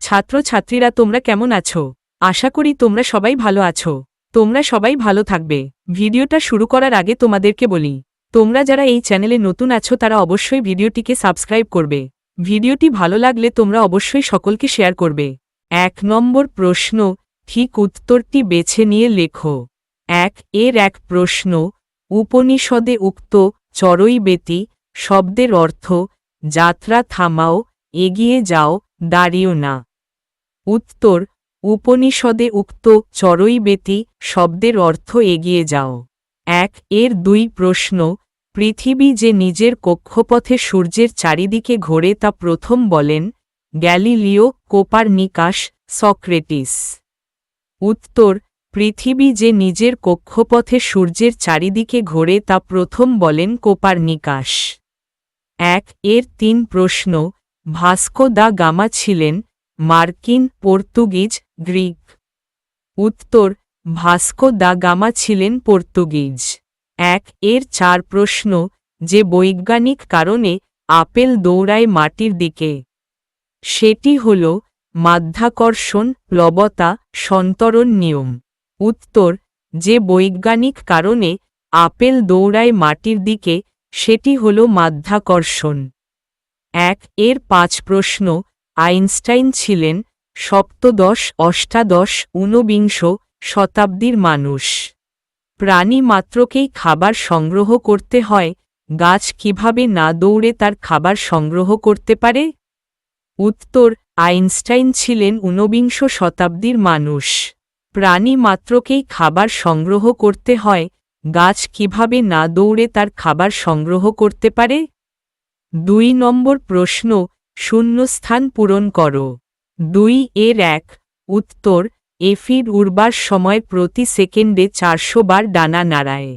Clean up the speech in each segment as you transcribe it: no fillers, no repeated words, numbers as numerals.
ছাত্রছাত্রীরা তোমরা কেমন আছো? আশা করি তোমরা সবাই ভালো আছো। তোমরা সবাই ভালো থাকবে। ভিডিওটা শুরু করার আগে তোমাদেরকে বলি, তোমরা যারা এই চ্যানেলে নতুন আছো তারা অবশ্যই ভিডিওটিকে সাবস্ক্রাইব করবে। ভিডিওটি ভালো লাগলে তোমরা অবশ্যই সকলকে শেয়ার করবে। 1 নম্বর প্রশ্ন, ঠিক উত্তরটি বেছে নিয়ে লেখো। 1 এর 1 প্রশ্ন, উপনিষদে উক্ত চরৈবেতি শব্দের অর্থ যাত্রা থামাও, এগিয়ে যাও, দাঁড়িও না। উত্তর, উপনিষদে উক্ত চরৈবেতি শব্দের অর্থ এগিয়ে যাও। 1 এর 2 প্রশ্ন, পৃথিবী যে নিজের কক্ষপথে সূর্যের চারিদিকে ঘোরে তা প্রথম বলেন গ্যালিলিও, কোপারনিকাস, সক্রেটিস। উত্তর, পৃথিবী যে নিজের কক্ষপথে সূর্যের চারিদিকে ঘোরে তা প্রথম বলেন কোপারনিকাস। 1 এর 3 প্রশ্ন, ভাস্কো দা গামা ছিলেন মার্কিন, পর্তুগিজ, গ্রিক। উত্তর, ভাস্কো দা গামা ছিলেন পর্তুগিজ। 1 এর 4 প্রশ্ন, যে বৈজ্ঞানিক কারণে আপেল দৌড়ায় মাটির দিকে, সেটি হল মাধ্যাকর্ষণ, প্লবতা, সন্তরণ নিয়ম। উত্তর, যে বৈজ্ঞানিক কারণে আপেল দৌড়ায় মাটির দিকে, সেটি হল মাধ্যাকর্ষণ। 1 এর 5 প্রশ্ন, আইনস্টাইন ছিলেন সপ্তদশ, অষ্টাদশ, ঊনবিংশ শতাব্দীর মানুষ। প্রাণী মাত্রকেই খাবার সংগ্রহ করতে হয়, গাছ কিভাবে না দৌড়ে তার খাবার সংগ্রহ করতে পারে? উত্তর, আইনস্টাইন ছিলেন ঊনবিংশ শতাব্দীর মানুষ। প্রাণী মাত্রকেই খাবার সংগ্রহ করতে হয়, গাছ কিভাবে না দৌড়ে তার খাবার সংগ্রহ করতে পারে? 2 নম্বর প্রশ্ন, শূন্যস্থান পূরণ করো। 2 এর 1 উত্তর, এফিড উড়বার সময় প্রতি সেকেন্ডে 400 বার ডানা নাড়ায়।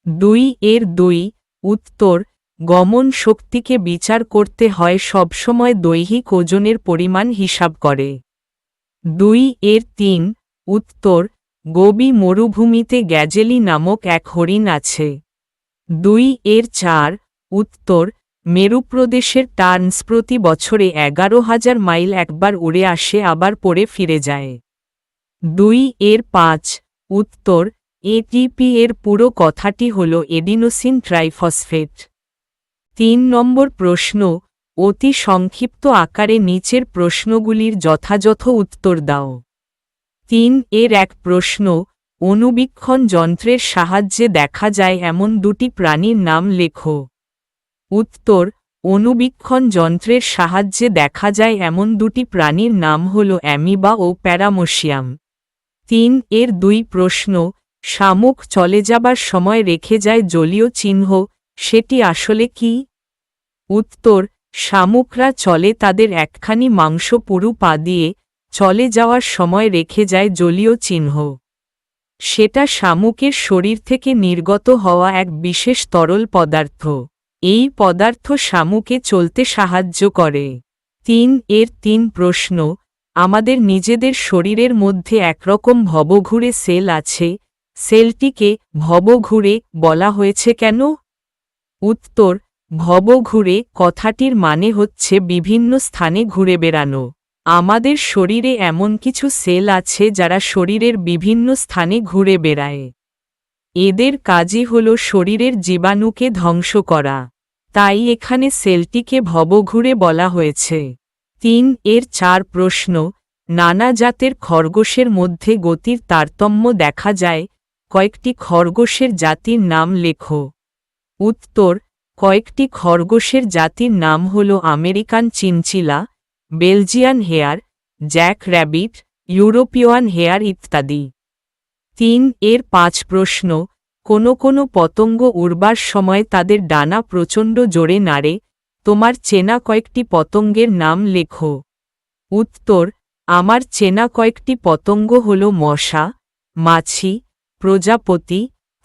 2 এর 2 উত্তর, গমন শক্তিকে বিচার করতে হয় সবসময় দৈহিক ওজনের পরিমাণ হিসাব করে। 2 এর 3 উত্তর, গোবি মরুভূমিতে গ্যাজেলি নামক এক হরিণ আছে। 2 এর 4 উত্তর, মেরুপ্রদেশের টার্নস প্রতি বছরে 11,000 মাইল একবার উড়ে আসে আবার পরে ফিরে যায়। 2 এর 5 উত্তর, এটিপি এর পুরো কথাটি হল এডিনোসিন ট্রাইফসফেট। 3 নম্বর প্রশ্ন, অতি সংক্ষিপ্ত আকারে নিচের প্রশ্নগুলির যথাযথ উত্তর দাও। 3 এর 1 প্রশ্ন, অণুবীক্ষণ যন্ত্রের সাহায্যে দেখা যায় এমন 2টি প্রাণীর নাম লেখো। উত্তর, অণুবীক্ষণ যন্ত্রের সাহায্যে দেখা যায় এমন 2টি প্রাণীর নাম হল অ্যামিবা ও প্যারামোসিয়াম। 3 এর 2 প্রশ্ন, শামুক চলে যাবার সময় রেখে যায় জলীয় চিহ্ন, সেটি আসলে কি? উত্তর, শামুকরা চলে তাদের একখানি মাংসপুরু পা দিয়ে, চলে যাওয়ার সময় রেখে যায় জলীয় চিহ্ন। সেটা শামুকের শরীর থেকে নির্গত হওয়া এক বিশেষ তরল পদার্থ। এই পদার্থ শামুকে চলতে সাহায্য করে। 3 এর 3 প্রশ্ন, আমাদের নিজেদের শরীরের মধ্যে একরকম ভবঘুরে সেল আছে, সেলটিকে ভবঘুরে বলা হয়েছে কেন? উত্তর, ভবঘুরে কথাটির মানে হচ্ছে বিভিন্ন স্থানে ঘুরে বেড়ানো। আমাদের শরীরে এমন কিছু সেল আছে যারা শরীরের বিভিন্ন স্থানে ঘুরে বেড়ায়। এদের কাজই হল শরীরের জীবাণুকে ধ্বংস করা, তাই এখানে সেলটিকে ভবঘুরে বলা হয়েছে। 3 এর 4 প্রশ্ন, নানা জাতের খরগোশের মধ্যে গতির তারতম্য দেখা যায়, কয়েকটি খরগোশের জাতির নাম লেখো। উত্তর, কয়েকটি খরগোশের জাতির নাম হল American chinchilla, Belgian hare, jack rabbit, European hare ইত্যাদি। 3 এর 5 প্রশ্ন, কোনো পতঙ্গ উড়বার সময় তাদের ডানা প্রচণ্ড জোরে নাড়ে, তোমার চেনা কয়েকটি পতঙ্গের নাম লেখো। উত্তর, আমার চেনা কয়েকটি পতঙ্গ হল মশা, মাছি, প্রজাপতি,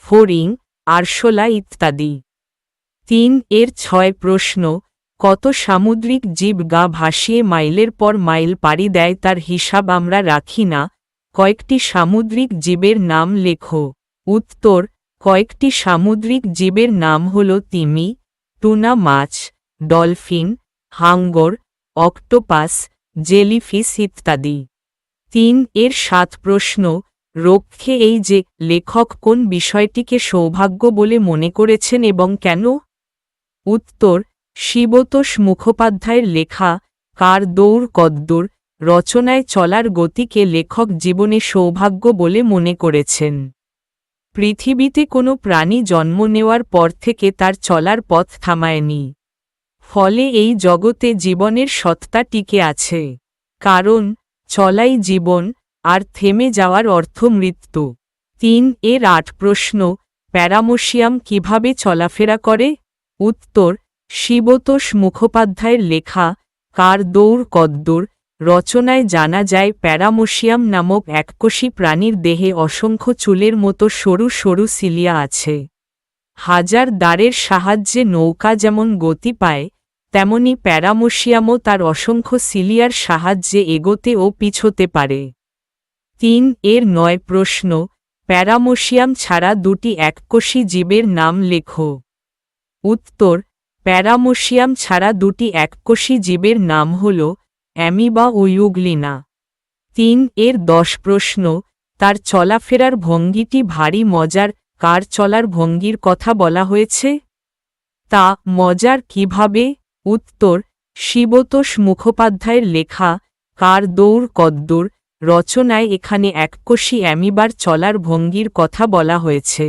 ফড়িং, আরশোলা ইত্যাদি। 3 এর 6 প্রশ্ন, কত সামুদ্রিক জীব গা ভাসিয়ে মাইলের পর মাইল পাড়ি দেয় তার হিসাব আমরা রাখি না, কয়েকটি সামুদ্রিক জীবের নাম লেখো। উত্তর, কয়েকটি সামুদ্রিক জীবের নাম হল তিমি, টুনা মাছ, ডলফিন, হাঙ্গর, অক্টোপাস, জেলিফিশ ইত্যাদি। 3 এর 7 প্রশ্ন রক্ষে এই যে লেখক কোন বিষয়টিকে সৌভাগ্য বলে মনে করেছেন এবং কেন? উত্তর শিবতোষ মুখোপাধ্যায়ের লেখা কার দৌড় কদ্দূর রচনায় চলার গতিকে লেখক জীবনে সৌভাগ্য বলে মনে করেছেন। পৃথিবীতে কোনো প্রাণী জন্ম নেওয়ার পর থেকে তার চলার পথ থামায়নি। ফলে এই জগতে জীবনের সত্তা টিকে আছে। কারণ চলাই জীবন, আর থেমে যাওয়ার অর্থ মৃত্যু। 3 এর 8 প্রশ্ন প্যারামোশিয়াম কিভাবে চলাফেরা করে? উত্তর শিবতোষ মুখোপাধ্যায়ের লেখা কার দৌড় কদ্দূর রচনায় জানা যায় প্যারামোশিয়াম নামক এককোষী প্রাণীর দেহে অসংখ্য চুলের মতো সরু সরু সিলিয়া আছে। হাজার দাঁড়ের সাহায্যে নৌকা যেমন গতি পায়, তেমনি প্যারামোশিয়ামও তার অসংখ্য সিলিয়ার সাহায্যে এগোতে ও পিছোতে পারে। 3 এর 9 প্রশ্ন প্যারামোশিয়াম ছাড়া দুটি এককোষী জীবের নাম লেখো। উত্তর প্যারামোশিয়াম ছাড়া দুটি এককোষী জীবের নাম হল অ্যামিবা ও ইউগ্লিনা। 3 এর 10 প্রশ্ন তার চলাফেরার ভঙ্গিটি ভারী মজার, কার চলার ভঙ্গির কথা বলা হয়েছে? তা মজার কিভাবে? উত্তর শিবতোষ মুখোপাধ্যায়ের লেখা কার দৌড় কদ্দূর রচনায় এখানে এককোষী অ্যামিবার চলার ভঙ্গির কথা বলা হয়েছে।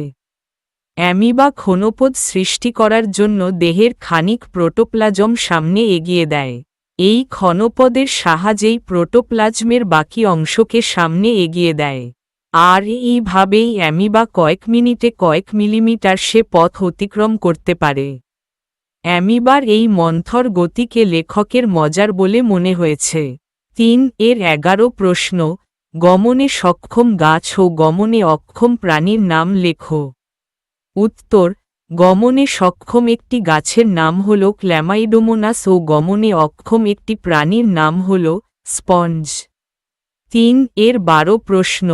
অ্যামিবা ক্ষণপদ সৃষ্টি করার জন্য দেহের খানিক প্রোটোপ্লাজম সামনে এগিয়ে দেয়। এই ক্ষণপদের সাহায্যেই প্রোটোপ্লাজমের বাকি অংশকে সামনে এগিয়ে দেয়। আর এইভাবেই অ্যামিবা কয়েক মিনিটে কয়েক মিলিমিটার সে পথ অতিক্রম করতে পারে। অ্যামিবার এই মন্থর গতিকে লেখকের মজার বলে মনে হয়েছে। 3 এর 11 প্রশ্ন গমনে সক্ষম গাছ ও গমনে অক্ষম প্রাণীর নাম লেখো। উত্তর গমনে সক্ষম একটি গাছের নাম হল ক্ল্যামাইডোমোনাস ও গমনে অক্ষম একটি প্রাণীর নাম হল স্পঞ্জ। 3 এর 12 প্রশ্ন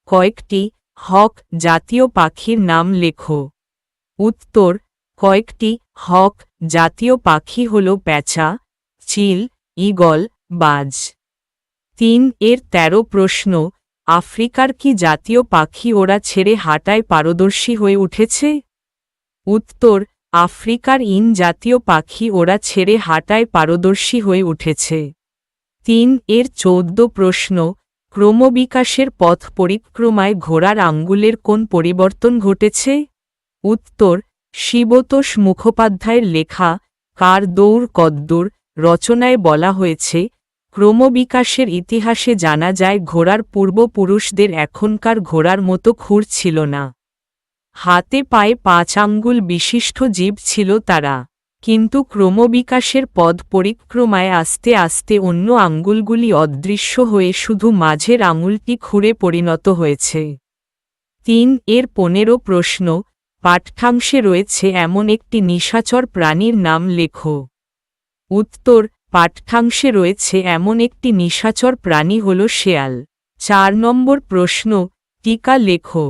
কয়েকটি হক জাতীয় পাখির নাম লেখো। উত্তর কয়েকটি হক জাতীয় পাখি হল পেঁচা, চিল, ঈগল, বাজ। 3 এর 13 প্রশ্ন আফ্রিকার কি জাতীয় পাখি ওড়া ছেড়ে হাঁটায় পারদর্শী হয়ে উঠেছে? উত্তর আফ্রিকার ইন জাতীয় পাখি ওড়া ছেড়ে হাঁটায় পারদর্শী হয়ে উঠেছে। 3 এর 14 প্রশ্ন ক্রমবিকাশের পথ পরিক্রমায় ঘোড়ার আঙ্গুলের কোন পরিবর্তন ঘটেছে? উত্তর শিবতোষ মুখোপাধ্যায়ের লেখা কার দৌড় কদ্দূর রচনায় বলা হয়েছে ক্রমবিকাশের ইতিহাসে জানা যায় ঘোড়ার পূর্বপুরুষদের এখনকার ঘোড়ার মতো খুর ছিল না। হাতে পায়ে 5 আঙ্গুল বিশিষ্ট জীব ছিল তারা, কিন্তু ক্রমবিকাশের পদ পরিক্রমায় আস্তে আস্তে অন্য আঙ্গুলগুলি অদৃশ্য হয়ে শুধু মাঝের আঙুলটি খুরে পরিণত হয়েছে। 3 এর 15 প্রশ্ন পাঠ্যাংশে রয়েছে এমন একটি নিশাচর প্রাণীর নাম লেখো। উত্তর পাঠ্যাংশে রয়েছে এমন একটি নিশাচর প্রাণী হল শেয়াল। 4 নম্বর প্রশ্ন টিকা লেখো।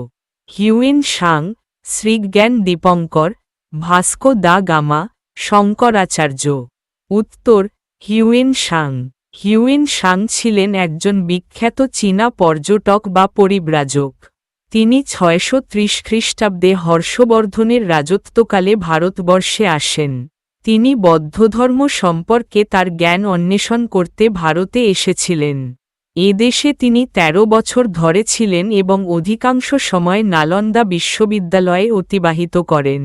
Hiuen Tsang, Srijnan Dipankar, Vasco da Gama, Shankaracharya. উত্তর হিউয়েন সাং। হিউয়েন সাং ছিলেন একজন বিখ্যাত চীনা পর্যটক বা পরিব্রাজক। তিনি 630 খ্রিস্টাব্দে হর্ষবর্ধনের রাজত্বকালে ভারতবর্ষে আসেন। তিনি বৌদ্ধধর্ম সম্পর্কে তার জ্ঞান অন্বেষণ করতে ভারতে এসেছিলেন। এদেশে তিনি 13 বছর ধরে ছিলেন এবং অধিকাংশ সময় নালন্দা বিশ্ববিদ্যালয়ে অতিবাহিত করেন।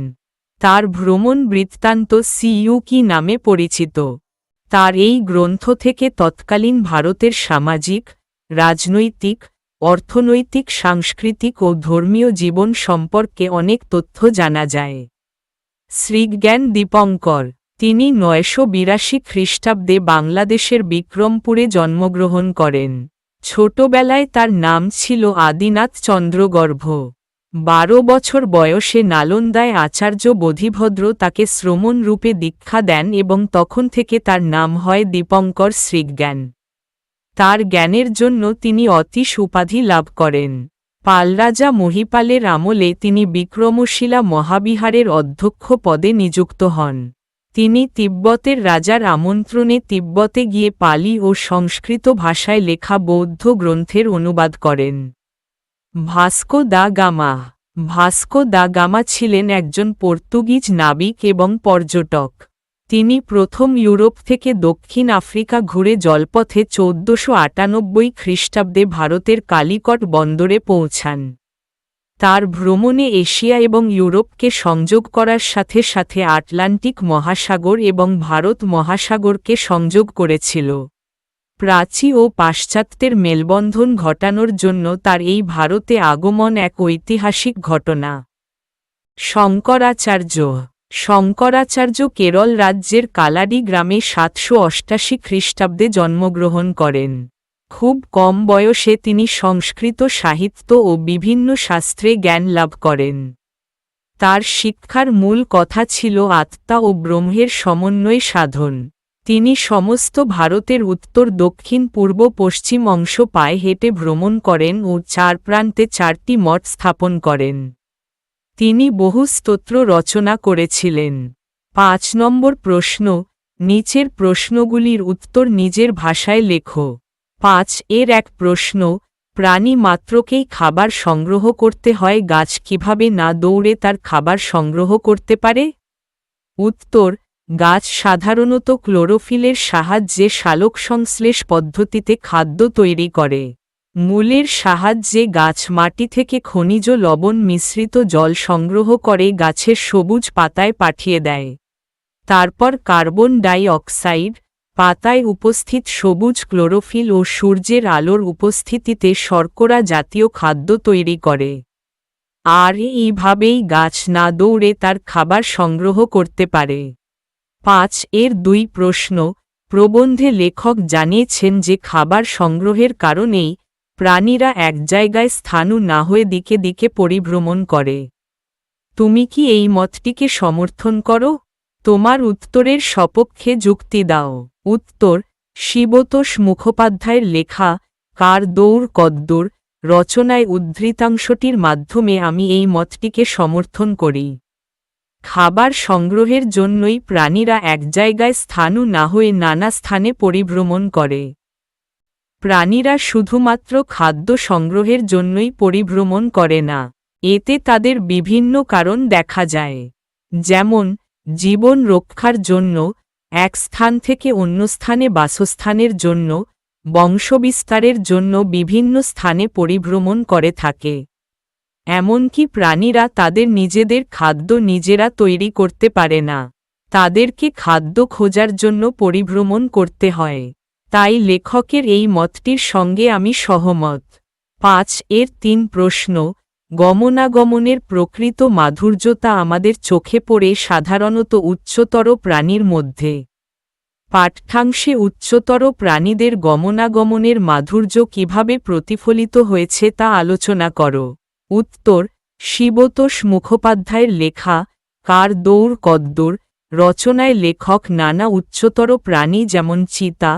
তার ভ্রমণ বৃত্তান্ত সিইউকি নামে পরিচিত। তার এই গ্রন্থ থেকে তৎকালীন ভারতের সামাজিক, রাজনৈতিক, অর্থনৈতিক, সাংস্কৃতিক ও ধর্মীয় জীবন সম্পর্কে অনেক তথ্য জানা যায়। শ্রীজ্ঞান দীপঙ্কর তিনি 982 খ্রিস্টাব্দে বাংলাদেশের বিক্রমপুরে জন্মগ্রহণ করেন। ছোটবেলায় তার নাম ছিল আদিনাথ চন্দ্রগর্ভ। 12 বছর বয়সে নালন্দায় আচার্য বোধিভদ্র তাকে শ্রমণ রূপে দীক্ষা দেন এবং তখন থেকে তার নাম হয় দীপঙ্কর শ্রীজ্ঞান। তার জ্ঞানের জন্য তিনি অতীশ উপাধি লাভ করেন। পালরাজা মহিপালের আমলে তিনি বিক্রমশিলা মহাবিহারের অধ্যক্ষ পদে নিযুক্ত হন। তিনি তিব্বতের রাজার আমন্ত্রণে তিব্বতে গিয়ে পালি ও সংস্কৃত ভাষায় লেখা বৌদ্ধ গ্রন্থের অনুবাদ করেন। Vasco da gamma. Vasco da gamma ছিলেন একজন পর্তুগিজ নাবিক এবং পর্যটক। তিনি প্রথম ইউরোপ থেকে দক্ষিণ আফ্রিকা ঘুরে জলপথে 1498 খ্রিস্টাব্দে ভারতের কালিকট বন্দরে পৌঁছান। তার ভ্রমণে এশিয়া এবং ইউরোপকে সংযোগ করার সাথে সাথে আটলান্টিক মহাসাগর এবং ভারত মহাসাগরকে সংযোগ করেছিল। প্রাচী ও পাশ্চাত্যের মেলবন্ধন ঘটানোর জন্য তার এই ভারতে আগমন এক ঐতিহাসিক ঘটনা। শঙ্করাচার্য। শঙ্করাচার্য কেরল রাজ্যের কালাডি গ্রামে 788 খ্রিস্টাব্দে জন্মগ্রহণ করেন। খুব কম বয়সে তিনি সংস্কৃত সাহিত্য ও বিভিন্ন শাস্ত্রে জ্ঞান লাভ করেন। তার শিক্ষার মূল কথা ছিল আত্মা ও ব্রহ্মের সমন্বয় সাধন। তিনি সমস্ত ভারতের উত্তর দক্ষিণ পূর্ব পশ্চিম অংশ পায়ে হেঁটে ভ্রমণ করেন ও 4 প্রান্তে 4টি মঠ স্থাপন করেন। তিনি বহু স্তোত্র রচনা করেছিলেন। 5 নম্বর প্রশ্ন, নিচের প্রশ্নগুলির উত্তর নিজের ভাষায় লেখো। 5 এর 1 প্রশ্ন, প্রাণী মাত্রকেই খাবার সংগ্রহ করতে হয়, গাছ কিভাবে না দৌড়ে তার খাবার সংগ্রহ করতে পারে? উত্তর, গাছ সাধারণত ক্লোরোফিলের সাহায্যে সালোকসংশ্লেষ পদ্ধতিতে খাদ্য তৈরি করে। মূলের সাহায্যে গাছ মাটি থেকে খনিজ লবণ মিশ্রিত জল সংগ্রহ করে গাছের সবুজ পাতায় পাঠিয়ে দেয়। তারপর কার্বন ডাই অক্সাইড, পাতায় উপস্থিত সবুজ ক্লোরোফিল ও সূর্যের আলোর উপস্থিতিতে শর্করা জাতীয় খাদ্য তৈরি করে। আর এইভাবেই গাছ না দৌড়ে তার খাবার সংগ্রহ করতে পারে। 5 এর 2 প্রশ্ন, প্রবন্ধে লেখক জানিয়েছেন যে খাবার সংগ্রহের কারণেই প্রাণীরা এক জায়গায় স্থাণু না হয়ে দিকে দিকে পরিভ্রমণ করে। তুমি কি এই মতটিকে সমর্থন করো? তোমার উত্তরের সপক্ষে যুক্তি দাও। উত্তর, শিবতোষ মুখোপাধ্যায়ের লেখা কার দৌড় কদ্দূর রচনায় উদ্ধৃতাংশটির মাধ্যমে আমি এই মতটিকে সমর্থন করি। খাবার সংগ্রহের জন্যই প্রাণীরা এক জায়গায় স্থাণু না হয়ে নানা স্থানে পরিভ্রমণ করে। প্রাণীরা শুধুমাত্র খাদ্য সংগ্রহের জন্যই পরিভ্রমণ করে না, এতে তাদের বিভিন্ন কারণ দেখা যায়। যেমন, জীবন রক্ষার জন্য, এক স্থান থেকে অন্য স্থানে বাসস্থানের জন্য, বংশবিস্তারের জন্য বিভিন্ন স্থানে পরিভ্রমণ করে থাকে। এমনকি প্রাণীরা তাদের নিজেদের খাদ্য নিজেরা তৈরি করতে পারে না, তাদেরকে খাদ্য খোঁজার জন্য পরিভ্রমণ করতে হয়। তাই লেখকের এই মতটির সঙ্গে আমি সহমত। 5 এর 3 প্রশ্ন, গমনাগমনের প্রকৃত মাধুর্যতা আমাদের চোখে পড়ে সাধারণত উচ্চতর প্রাণীর মধ্যে। পাঠ্যাংশে উচ্চতর প্রাণীদের গমনাগমনের মাধুর্য কিভাবে প্রতিফলিত হয়েছে তা আলোচনা করো। উত্তর, শিবতোষ মুখোপাধ্যায়ের লেখা কার দৌড় কদ্দূর রচনায় লেখক নানা উচ্চতর প্রাণী যেমন চিতা,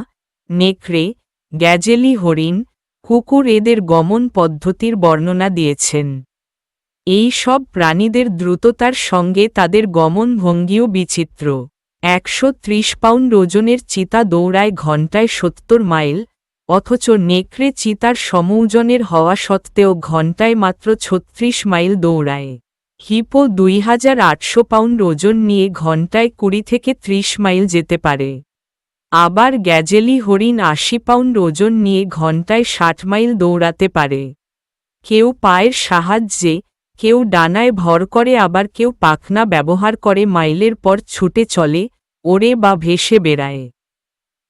নেকড়ে, গ্যাজেলি হরিণ, কুকুর এদের গমন পদ্ধতির বর্ণনা দিয়েছেন। এই সব প্রাণীদের দ্রুততার সঙ্গে তাদের গমন ভঙ্গিও বিচিত্র। 130 পাউন্ড ওজনের চিতা দৌড়ায় ঘণ্টায় 70 মাইল, অথচ নেকড়ে চিতার সমওজনের হওয়া সত্ত্বেও ঘণ্টায় মাত্র 36 মাইল দৌড়ায়। হিপো 2800 পাউন্ড ওজন নিয়ে ঘণ্টায় 20 থেকে 30 মাইল যেতে পারে। আবার গ্যাজেলি হরিণ 80 পাউন্ড ওজন নিয়ে ঘণ্টায় 60 মাইল দৌড়াতে পারে। কেউ পায়ের সাহায্যে, কেউ ডানায় ভর করে, আবার কেউ পাখনা ব্যবহার করে মাইলের পর ছুটে চলে, ওড়ে বা ভেসে বেড়ায়।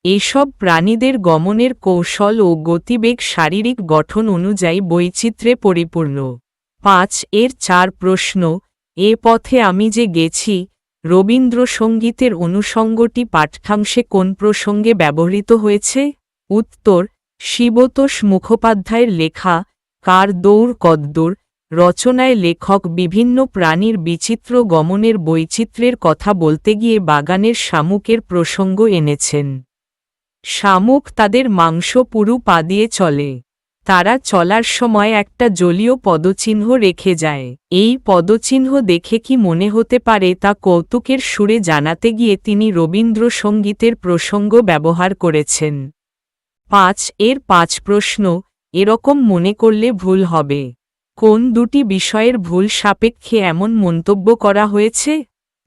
এসব প্রাণীদের গমনের কৌশল ও গতিবেগ শারীরিক গঠন অনুযায়ী বৈচিত্র্যে পরিপূর্ণ। 5 এর 4 প্রশ্ন, এ পথে আমি যে গেছি রবীন্দ্রসঙ্গীতের অনুষঙ্গটি পাঠ্যাংশে কোন প্রসঙ্গে ব্যবহৃত হয়েছে? উত্তর, শিবতোষ মুখোপাধ্যায়ের লেখা কার দৌড় কদ্দূর রচনায় লেখক বিভিন্ন প্রাণীর বিচিত্র গমনের বৈচিত্র্যের কথা বলতে গিয়ে বাগানের শামুকের প্রসঙ্গ এনেছেন। শামুক তাদের মাংস পুরু পা দিয়ে চলে। তারা চলার সময় একটা জলীয় পদচিহ্ন রেখে যায়। এই পদচিহ্ন দেখে কি মনে হতে পারে তা কৌতুকের সুরে জানাতে গিয়ে তিনি রবীন্দ্রসঙ্গীতের প্রসঙ্গ ব্যবহার করেছেন। 5 প্রশ্ন, এরকম মনে করলে ভুল হবে। কোন দুটি বিষয়ের ভুল সাপেক্ষে এমন মন্তব্য করা হয়েছে?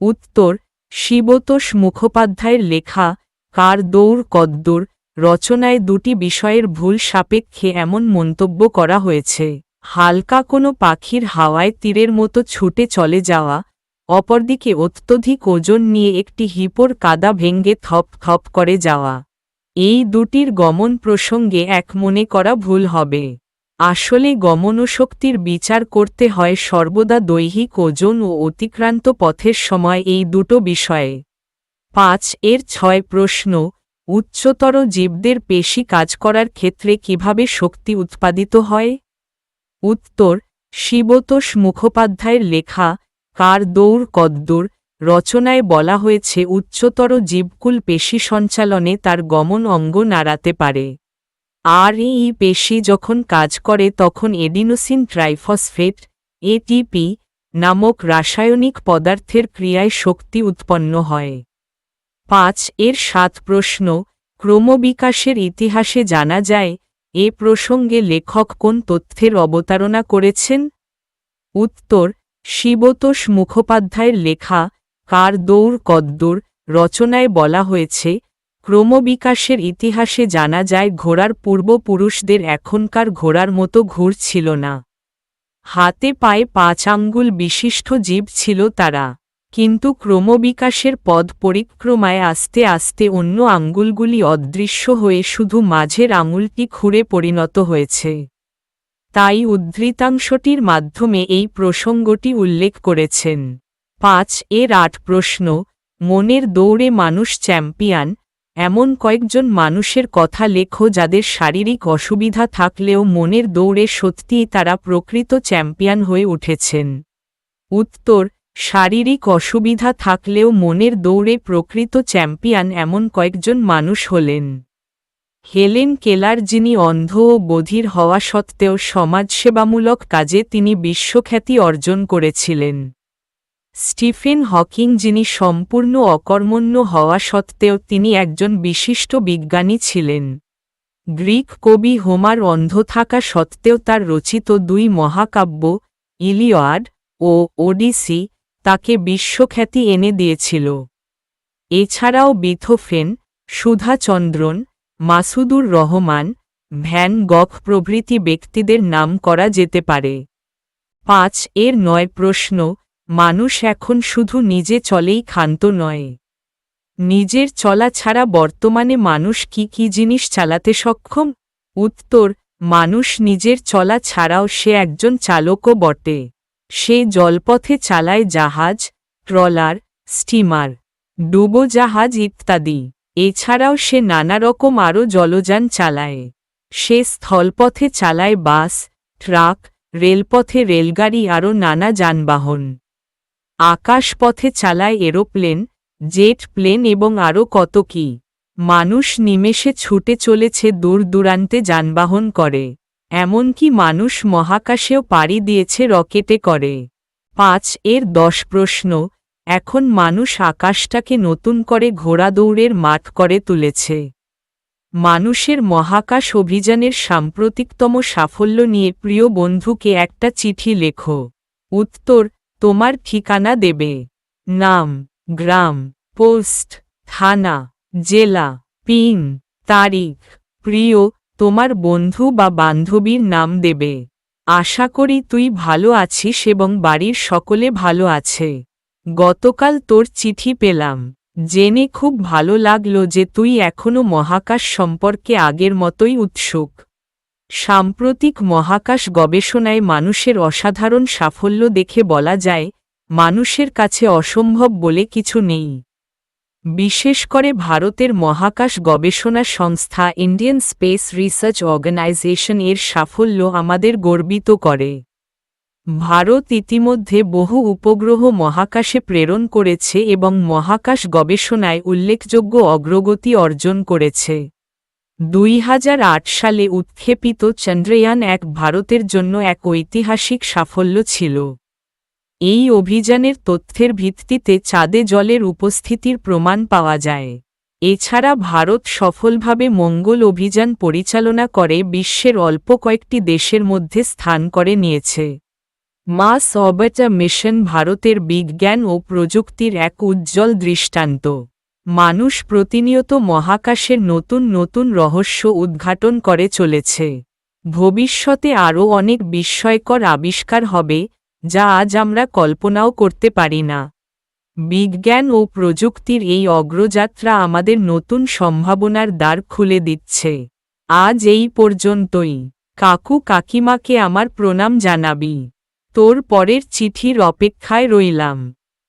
উত্তর, শিবতোষ মুখোপাধ্যায়ের লেখা কার দৌড় কদ্দূর রচনায় দুটি বিষয়ের ভুল সাপেক্ষে এমন মন্তব্য করা হয়েছে। হালকা কোনো পাখির হাওয়ায় তীরের মতো ছুটে চলে যাওয়া, অপরদিকে অত্যধিক ওজন নিয়ে একটি হিপোর কাদা ভেঙ্গে থপ থপ করে যাওয়া। এই দুটির গমন প্রসঙ্গে এক মনে করা ভুল হবে। আসলে গমনশক্তির বিচার করতে হয় সর্বদা দৈহিক ওজন ও অতিক্রান্ত পথের সময় এই দুটো বিষয়ে। 5 প্রশ্ন, উচ্চতর জীবদের পেশি কাজ করার ক্ষেত্রে কিভাবে শক্তি উৎপাদিত হয়? উত্তর, শিবতোষ মুখোপাধ্যায়ের লেখা কার দৌড় কদ্দূর রচনায় বলা হয়েছে উচ্চতর জীবকুল পেশি সঞ্চালনে তার গমন অঙ্গ নাড়াতে পারে। আর এই পেশি যখন কাজ করে তখন এডিনোসিন ট্রাইফসফেট এটিপি নামক রাসায়নিক পদার্থের ক্রিয়ায় শক্তি উৎপন্ন হয়। 5 প্রশ্ন, ক্রমবিকাশের ইতিহাসে জানা যায় এ প্রসঙ্গে লেখক কোন তথ্যের অবতারণা করেছেন? উত্তর, শিবতোষ মুখোপাধ্যায়ের লেখা কার দৌড় কদ্দূর রচনায় বলা হয়েছে ক্রমবিকাশের ইতিহাসে জানা যায় ঘোড়ার পূর্বপুরুষদের এখনকার ঘোড়ার মতো ঘুর ছিল না। হাতে পায়ে 5 আঙ্গুল বিশিষ্ট জীব ছিল তারা, কিন্তু ক্রমবিকাশের পদ পরিক্রমায় আস্তে আস্তে অন্য আঙ্গুলগুলি অদৃশ্য হয়ে শুধু মাঝের আঙুলটি খুঁড়ে পরিণত হয়েছে। তাই উদ্ধৃতাংশটির মাধ্যমে এই প্রসঙ্গটি উল্লেখ করেছেন। 5 প্রশ্ন, মনের দৌড়ে মানুষ চ্যাম্পিয়ন এমন কয়েকজন মানুষের কথা লেখো যাদের শারীরিক অসুবিধা থাকলেও মনের দৌড়ে সত্যিই তারা প্রকৃত চ্যাম্পিয়ন হয়ে উঠেছেন। উত্তর, শারীরিক অসুবিধা থাকলেও মনের দৌড়ে প্রকৃত চ্যাম্পিয়ন এমন কয়েকজন মানুষ হলেন হেলেন কেলার, যিনি অন্ধ ও বধির হওয়া সত্ত্বেও সমাজসেবামূলক কাজে তিনি বিশ্বখ্যাতি অর্জন করেছিলেন। স্টিফেন হকিং, যিনি সম্পূর্ণ অকর্মণ্য হওয়া সত্ত্বেও তিনি একজন বিশিষ্ট বিজ্ঞানী ছিলেন। গ্রিক কবি হোমার অন্ধ থাকা সত্ত্বেও তার রচিত 2 মহাকাব্য ইলিয়াড ও ওডিসি তাকে বিশ্বখ্যাতি এনে দিয়েছিল। এছাড়াও বিথোফেন, সুধাচন্দ্রন, মাসুদুর রহমান, ভ্যান গখ প্রভৃতি ব্যক্তিদের নাম করা যেতে পারে। 5 প্রশ্ন, মানুষ এখন শুধু নিজে চলেই ক্ষান্ত নয়। নিজের চলা ছাড়া বর্তমানে মানুষ কি কি জিনিস চালাতে সক্ষম? উত্তর, মানুষ নিজের চলা ছাড়াও সে একজন চালকও বটে। সে জলপথে চালায় জাহাজ, ট্রলার, স্টিমার, ডুবোজাহাজ ইত্যাদি। এছাড়াও সে নানা রকম আরও জলযান চালায়। সে স্থলপথে চালায় বাস, ট্রাক, রেলপথে রেলগাড়ি আরও নানা যানবাহন। আকাশপথে চালায় এরোপ্লেন, জেট প্লেন এবং আরও কত কি। মানুষ নিমেষে ছুটে চলেছে দূর দূরান্তে যানবাহন করে। এমনকি মানুষ মহাকাশেও পাড়ি দিয়েছে রকেটে করে। 5 প্রশ্ন, এখন মানুষ আকাশটাকে নতুন করে ঘোড়াদৌড়ের মাঠ করে তুলেছে। মানুষের মহাকাশ অভিযানের সাম্প্রতিকতম সাফল্য নিয়ে প্রিয় বন্ধুকে একটা চিঠি লেখো। উত্তর, তোমার ঠিকানা দেবে। নাম, গ্রাম, পোস্ট, থানা, জেলা, পিন, তারিখ। প্রিয়, তোমার বন্ধু বা বান্ধবীর নাম দেবে। আশা করি তুই ভালো আছিস এবং বাড়ির সকলে ভালো আছে। গতকাল তোর চিঠি পেলাম, জেনে খুব ভালো লাগলো যে তুই এখনো মহাকাশ সম্পর্কে আগের মতোই উৎসুক। সাম্প্রতিক মহাকাশ গবেষণায় মানুষের অসাধারণ সাফল্য দেখে বলা যায়, মানুষের কাছে অসম্ভব বলে কিছু নেই। বিশেষ করে ভারতের মহাকাশ গবেষণা সংস্থা ইন্ডিয়ান স্পেস রিসার্চ অর্গানাইজেশন এর সাফল্য আমাদের গর্বিত করে। ভারত ইতিমধ্যে বহু উপগ্রহ মহাকাশে প্রেরণ করেছে এবং মহাকাশ গবেষণায় উল্লেখযোগ্য অগ্রগতি অর্জন করেছে। 2008 সালে উৎক্ষেপিত চন্দ্রয়ান-1 ভারতের জন্য এক ঐতিহাসিক সাফল্য ছিল। এই অভিযানের তথ্যের ভিত্তিতে চাঁদে জলের উপস্থিতির প্রমাণ পাওয়া যায়। এছাড়া ভারত সফলভাবে মঙ্গল অভিযান পরিচালনা করে বিশ্বের অল্প কয়েকটি দেশের মধ্যে স্থান করে নিয়েছে। মার্স অরবিটার মিশন ভারতের বিজ্ঞান ও প্রযুক্তির এক উজ্জ্বল দৃষ্টান্ত। মানুষ প্রতিনিয়ত মহাকাশের নতুন নতুন রহস্য উদ্ঘাটন করে চলেছে। ভবিষ্যতে আরও অনেক বিস্ময়কর আবিষ্কার হবে, যা আজ আমরা কল্পনাও করতে পারি না। বিজ্ঞান ও প্রযুক্তির এই অগ্রযাত্রা আমাদের নতুন সম্ভাবনার দ্বার খুলে দিচ্ছে। আজ এই পর্যন্তই। কাকু কাকিমাকে আমার প্রণাম জানাবি। তোর পরের চিঠির অপেক্ষায় রইলাম।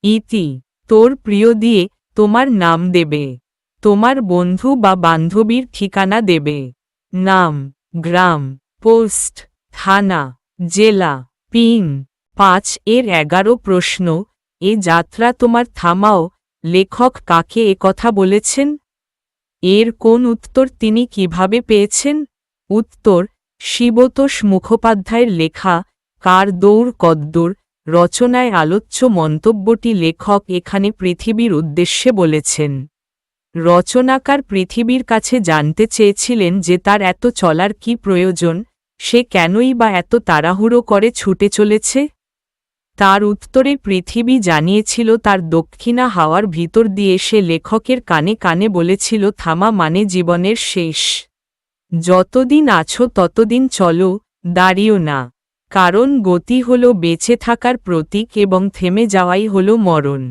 ইতি। তোর প্রিয় দিয়ে তোমার নাম দেবে। তোমার বন্ধু বা বান্ধবীর ঠিকানা দেবে। নাম, গ্রাম, পোস্ট, থানা, জেলা, পিন। 5/11 প্রশ্ন, এ যাত্রা তোমার থামাও, লেখক কাকে একথা বলেছেন? এর কোন উত্তর তিনি কিভাবে পেয়েছেন? উত্তর, শিবতোষ মুখোপাধ্যায়ের লেখা কার দৌড় কদ্দূর রচনায় আলোচ্য মন্তব্যটি লেখক এখানে পৃথিবীর উদ্দেশ্যে বলেছেন। রচনাকার পৃথিবীর কাছে জানতে চেয়েছিলেন যে তার এত চলার কি প্রয়োজন, সে কেনই বা এত তাড়াহুড়ো করে ছুটে চলেছে। তার উত্তরে পৃথিবী জানিয়েছিল তার দক্ষিণা হাওয়ার ভিতর দিয়ে সে লেখকের কানে কানে বলেছিল থামা মানে জীবনের শেষ। যতদিন আছো ততদিন চলো, দাঁড়িও না। কারণ গতি হল বেঁচে থাকার প্রতীক এবং থেমে যাওয়াই হল মরণ।